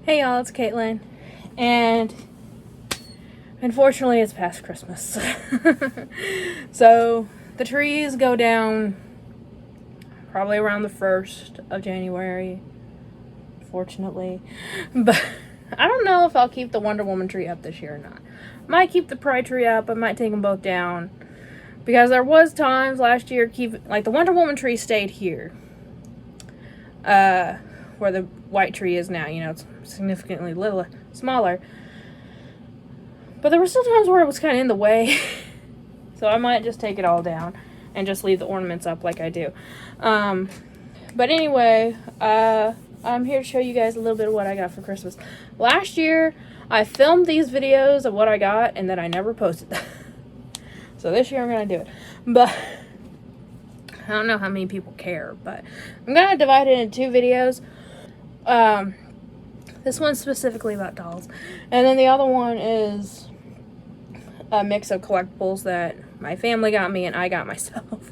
Hey y'all, it's Caitlyn, and unfortunately it's past Christmas. So the trees go down probably around the 1st of January, fortunately. But I don't know if I'll keep the Wonder Woman tree up this year or not. Might keep the Pride tree up, I might take them both down. Because there was times last year, the Wonder Woman tree stayed here. Where the white tree is now, it's significantly smaller. But there were still times where it was kind of in the way. So I might just take it all down and just leave the ornaments up like I do. But anyway, I'm here to show you guys a little bit of what I got for Christmas. Last year, I filmed these videos of what I got and then I never posted them. So this year I'm going to do it. But I don't know how many people care, but I'm going to divide it into 2 videos. This one's specifically about dolls. And then the other one is a mix of collectibles that my family got me and I got myself.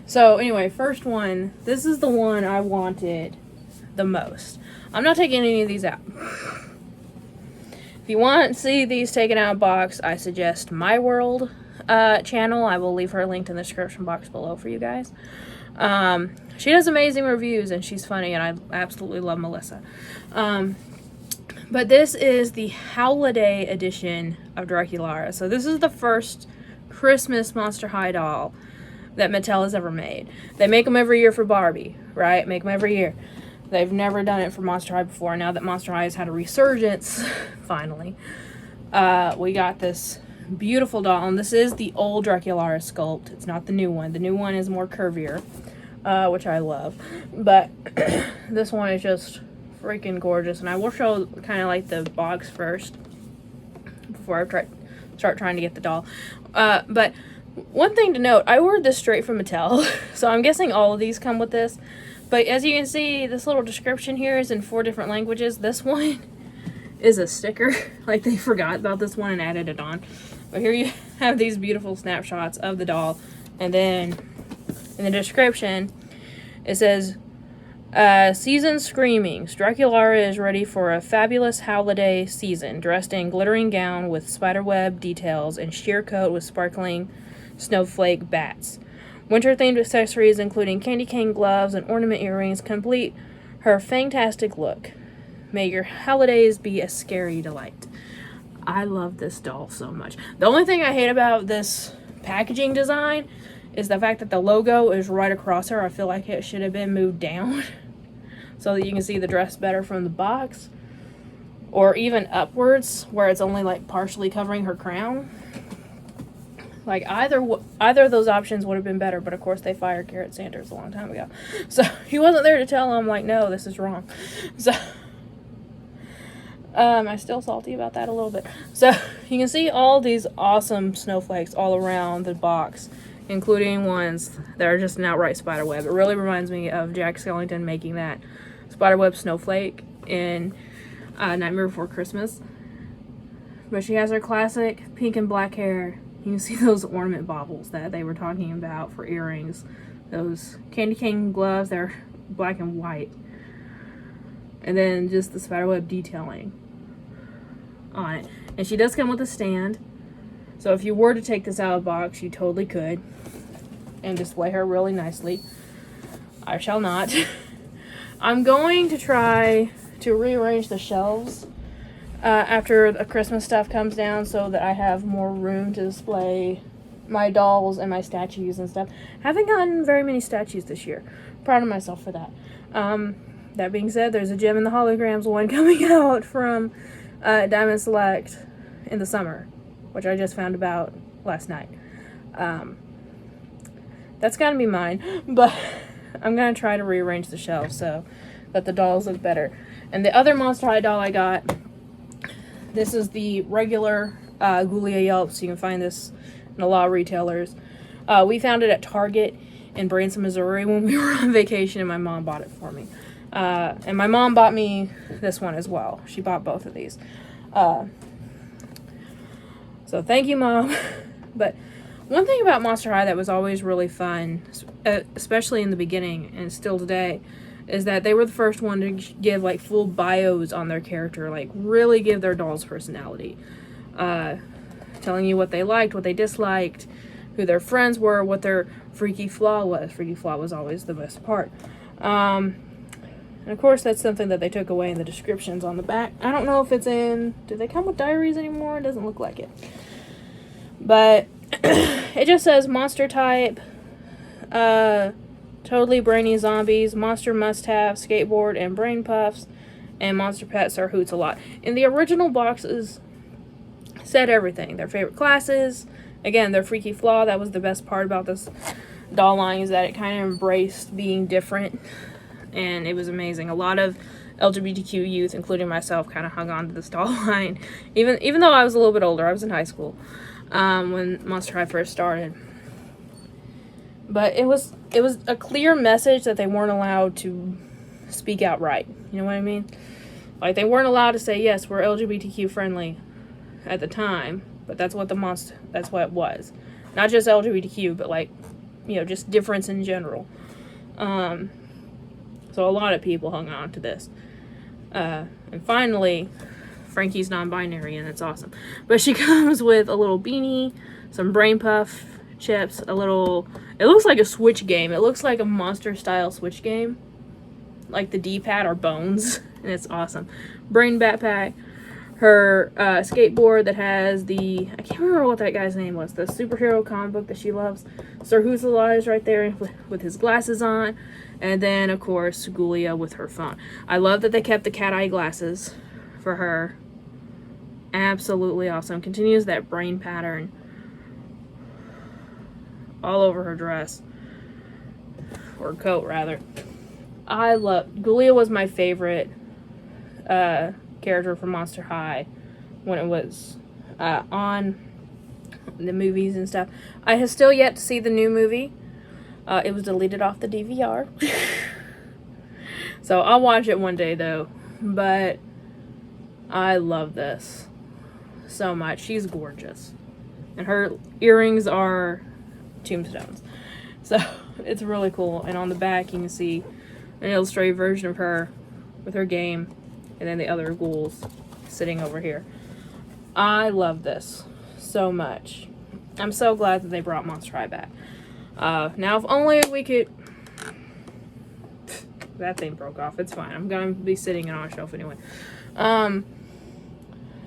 So anyway, first one, this is the one I wanted the most. I'm not taking any of these out. If you want to see these taken out of box, I suggest My World channel. I will leave her linked in the description box below for you guys. She does amazing reviews and she's funny and I absolutely love Melissa. But this is the holiday edition of Draculaura. So this is the first Christmas Monster High doll that Mattel has ever made. They make them every year for Barbie, right? Make them every year. They've never done it for Monster High before. Now that Monster High has had a resurgence, finally, we got this beautiful doll. And this is the old Draculaura sculpt. It's not the new one. The new one is more curvier, which I love. But this one is just freaking gorgeous. And I will show kind of like the box first before I start trying to get the doll. But one thing to note, I ordered this straight from Mattel. So I'm guessing all of these come with this. But as you can see, this little description here is in 4 different languages. This one is a sticker. Like they forgot about this one and added it on. But here you have these beautiful snapshots of the doll. And then in the description, it says, Season Screamings. Draculaura is ready for a fabulous holiday season, dressed in glittering gown with spiderweb details and sheer coat with sparkling snowflake bats. Winter-themed accessories including candy cane gloves and ornament earrings complete her fantastic look. May your holidays be a scary delight. I love this doll so much. The only thing I hate about this packaging design is the fact that the logo is right across her. I feel like it should have been moved down so that you can see the dress better from the box. Or even upwards where it's only like partially covering her crown. Like either of those options would have been better, but of course they fired Garrett Sanders a long time ago. So he wasn't there to tell them like, no, this is wrong. So I'm still salty about that a little bit. So you can see all these awesome snowflakes all around the box, including ones that are just an outright spiderweb. It really reminds me of Jack Skellington making that spiderweb snowflake in Nightmare Before Christmas. But she has her classic pink and black hair. You can see those ornament baubles that they were talking about for earrings. Those candy cane gloves, they're black and white. And then just the spiderweb detailing on it. And she does come with a stand. So if you were to take this out of the box, you totally could. And display her really nicely. I shall not. I'm going to try to rearrange the shelves after the Christmas stuff comes down so that I have more room to display my dolls and my statues and stuff. Haven't gotten very many statues this year. Proud of myself for that. That being said, there's a Gem in the Holograms one coming out from Diamond Select in the summer, which I just found about last night. That's gotta be mine, but I'm gonna try to rearrange the shelves so that the dolls look better. And the other Monster High doll I got, this is the regular Ghoulia Yelp, so you can find this in a lot of retailers. We found it at Target in Branson, Missouri when we were on vacation, and my mom bought it for me. And my mom bought me this one as well. She bought both of these. So thank you, Mom. But one thing about Monster High that was always really fun, especially in the beginning and still today, is that they were the first one to give like full bios on their character, like really give their doll's personality, telling you what they liked, what they disliked, who their friends were, what their freaky flaw was. Freaky flaw was always the best part. And of course, that's something that they took away in the descriptions on the back. I don't know if it's in... Do they come with diaries anymore? It doesn't look like it. But it just says monster type, totally brainy zombies, monster must-have, skateboard, and brain puffs, and monster pets are hoots a lot. In the original boxes, said everything. Their favorite classes, again, their freaky flaw. That was the best part about this doll line, is that it kind of embraced being different. And it was amazing. A lot of LGBTQ youth, including myself, kind of hung on to this doll line. Even though I was a little bit older, I was in high school when Monster High first started. But it was a clear message that they weren't allowed to speak out right. You know what I mean? Like, they weren't allowed to say, yes, we're LGBTQ friendly at the time, but that's what that's what it was. Not just LGBTQ, but like, you know, just difference in general. So a lot of people hung on to this. And finally, Frankie's non-binary, and it's awesome. But she comes with a little beanie, some brain puff chips, a little... It looks like a Switch game. It looks like a monster-style Switch game. Like the D-pad or Bones. And it's awesome. Brain backpack. Her skateboard that has the... I can't remember what that guy's name was. The superhero comic book that she loves. Sir Hoozle is right there with his glasses on. And then, of course, Ghoulia with her phone. I love that they kept the cat eye glasses for her. Absolutely awesome. Continues that brain pattern all over her dress. Or coat, rather. Ghoulia was my favorite character from Monster High when it was on the movies and stuff. I have still yet to see the new movie. It was deleted off the DVR. So I'll watch it one day, though. But I love this so much. She's gorgeous. And her earrings are tombstones. So it's really cool. And on the back, you can see an illustrated version of her with her game. And then the other ghouls sitting over here. I love this so much. I'm so glad that they brought Monster High back. Now, if only we could... That thing broke off. It's fine. I'm going to be sitting it on a shelf anyway.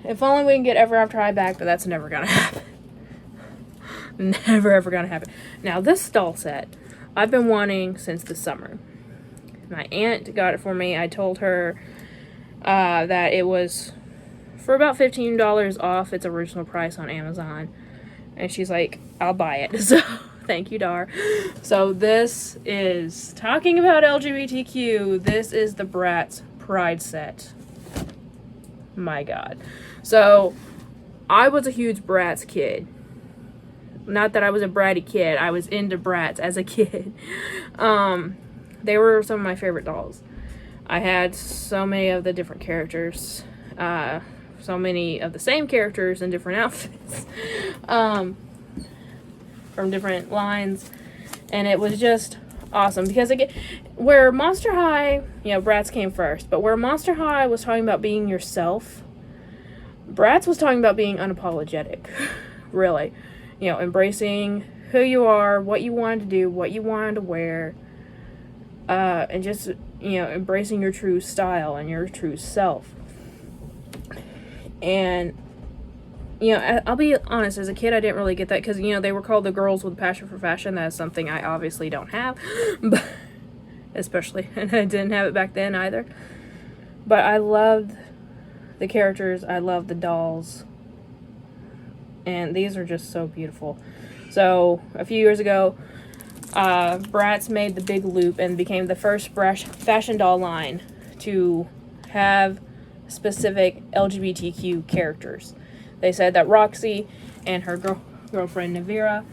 If only we can get Ever After High back, but that's never going to happen. Never, ever going to happen. Now, this doll set, I've been wanting since the summer. My aunt got it for me. I told her that it was for about $15 off its original price on Amazon. And she's like, I'll buy it. So... Thank you, Dar. So this is, talking about LGBTQ, this is the Bratz Pride set. My God. So, I was a huge Bratz kid. Not that I was a bratty kid. I was into Bratz as a kid. They were some of my favorite dolls. I had so many of the different characters. So many of the same characters in different outfits. From different lines, and it was just awesome because where Monster High, you know, Bratz came first, but where Monster High was talking about being yourself, Bratz was talking about being unapologetic. Really, you know, embracing who you are, what you wanted to do, what you wanted to wear, and just, you know, embracing your true style and your true self. And you know, I'll be honest, as a kid, I didn't really get that because, you know, they were called the girls with a passion for fashion. That is something I obviously don't have, but especially, and I didn't have it back then either. But I loved the characters. I loved the dolls. And these are just so beautiful. So, a few years ago, Bratz made the big loop and became the first fashion doll line to have specific LGBTQ characters. They said that Roxy and her girlfriend Navira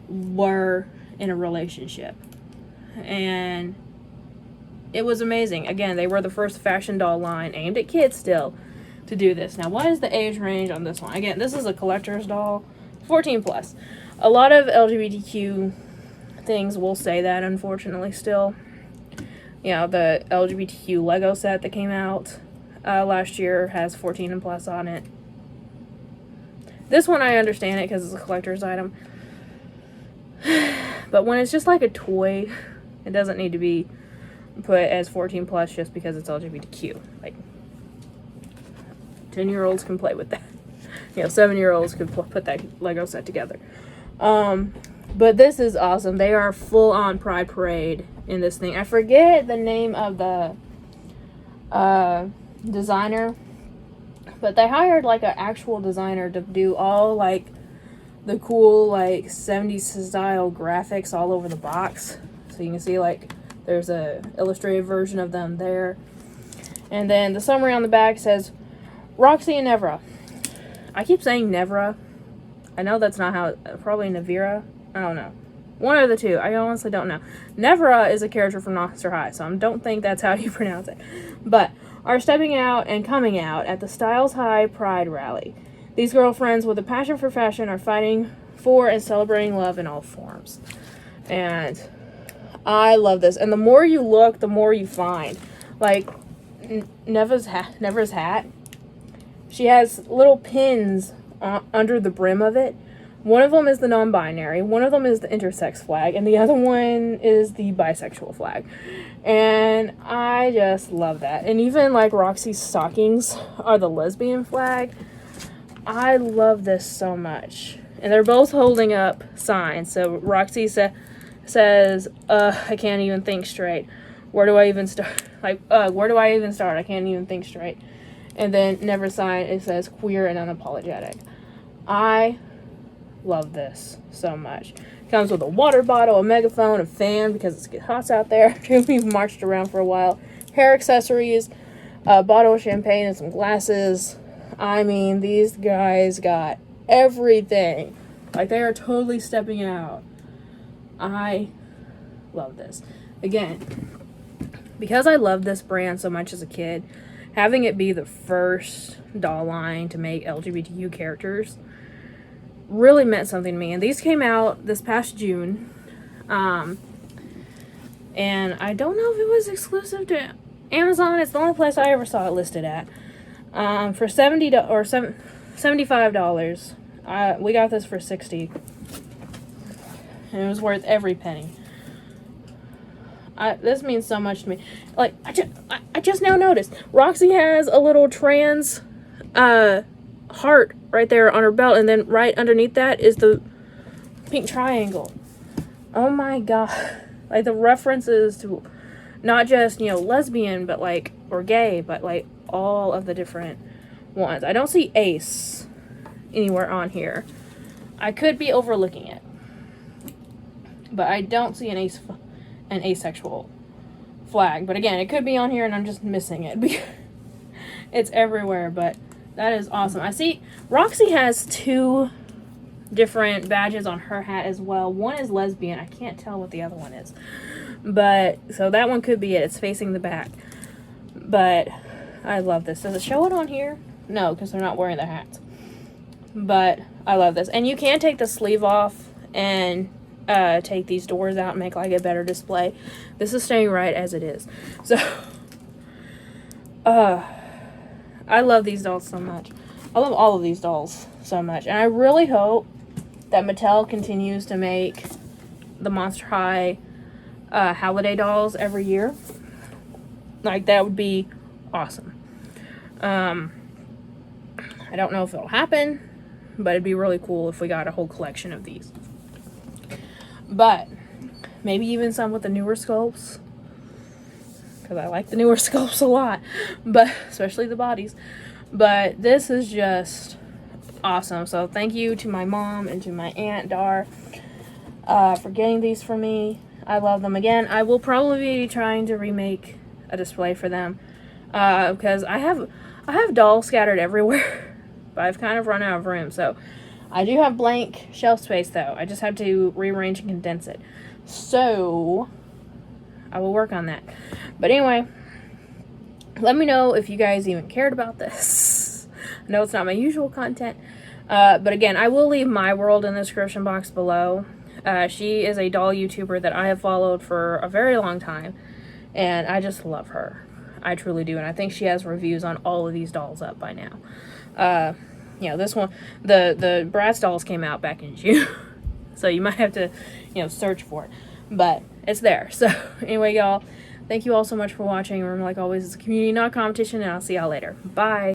were in a relationship. And it was amazing. Again, they were the first fashion doll line aimed at kids still to do this. Now, what is the age range on this one? Again, this is a collector's doll, 14 plus. A lot of LGBTQ things will say that, unfortunately, still. You know, the LGBTQ Lego set that came out last year has 14 and plus on it. This one I understand it because it's a collector's item. But when it's just like a toy, it doesn't need to be put as 14 plus just because it's LGBTQ. Like, 10-year-olds can play with that. You know, 7-year-olds could put that Lego set together. But this is awesome. They are full on Pride Parade in this thing. I forget the name of the designer, but they hired like an actual designer to do all like the cool like 70s style graphics all over the box. So you can see like there's a illustrated version of them there. And then the summary on the back says, Roxy and Nevra. I keep saying Nevra. I know that's not how, probably Navira. I don't know. One of the two. I honestly don't know. Nevra is a character from Monster High, so I don't think that's how you pronounce it. But are stepping out and coming out at the Styles High Pride Rally. These girlfriends with a passion for fashion are fighting for and celebrating love in all forms. And I love this. And the more you look, the more you find. Like, Nevra's hat. She has little pins under the brim of it. One of them is the non-binary, one of them is the intersex flag, and the other one is the bisexual flag. And I just love that. And even like Roxy's stockings are the lesbian flag. I love this so much. And they're both holding up signs. So Roxy says, I can't even think straight. Where do I even start? Like, where do I even start? I can't even think straight. And then Never Sign, it says queer and unapologetic. I love this so much. Comes with a water bottle, a megaphone, a fan because it's hot out there. We've marched around for a while. Hair accessories, a bottle of champagne and some glasses. I mean, these guys got everything. Like, they are totally stepping out. I love this. Again, because I love this brand so much as a kid, having it be the first doll line to make LGBTQ characters really meant something to me. And these came out this past June. And I don't know if it was exclusive to Amazon. It's the only place I ever saw it listed at. For $75. We got this for $60. And it was worth every penny. This means so much to me. Like, I just now noticed Roxy has a little trans heart right there on her belt, and then right underneath that is the pink triangle. Oh my god. Like, the references to not just, you know, lesbian, but like, or gay, but like all of the different ones. I don't see ace anywhere on here. I could be overlooking it, but I don't see an asexual flag. But again, it could be on here and I'm just missing it because it's everywhere. But that is awesome. I see Roxy has 2 different badges on her hat as well. One is lesbian. I can't tell what the other one is. But, so that one could be it. It's facing the back. But I love this. Does it show it on here? No, because they're not wearing their hats. But I love this. And you can take the sleeve off and take these doors out and make like a better display. This is staying right as it is. So, I love these dolls so much. I love all of these dolls so much. And I really hope that Mattel continues to make the Monster High holiday dolls every year. Like, that would be awesome. I don't know if it'll happen, but it'd be really cool if we got a whole collection of these. But maybe even some with the newer sculpts, because I like the newer sculpts a lot, but especially the bodies. But this is just awesome. So thank you to my mom and to my aunt Dar for getting these for me. I love them. Again, I will probably be trying to remake a display for them because I have dolls scattered everywhere, but I've kind of run out of room. So I do have blank shelf space though. I just have to rearrange and condense it. So I will work on that. But anyway, let me know if you guys even cared about this. I know it's not my usual content. But again, I will leave my world in the description box below. She is a doll YouTuber that I have followed for a very long time. and I just love her. I truly do, and I think she has reviews on all of these dolls up by now. You know, this one, the Bratz dolls came out back in June, so you might have to, you know, search for it, but it's there. So anyway, y'all, thank you all so much for watching. Remember, like always, it's a community, not competition, and I'll see y'all later. Bye.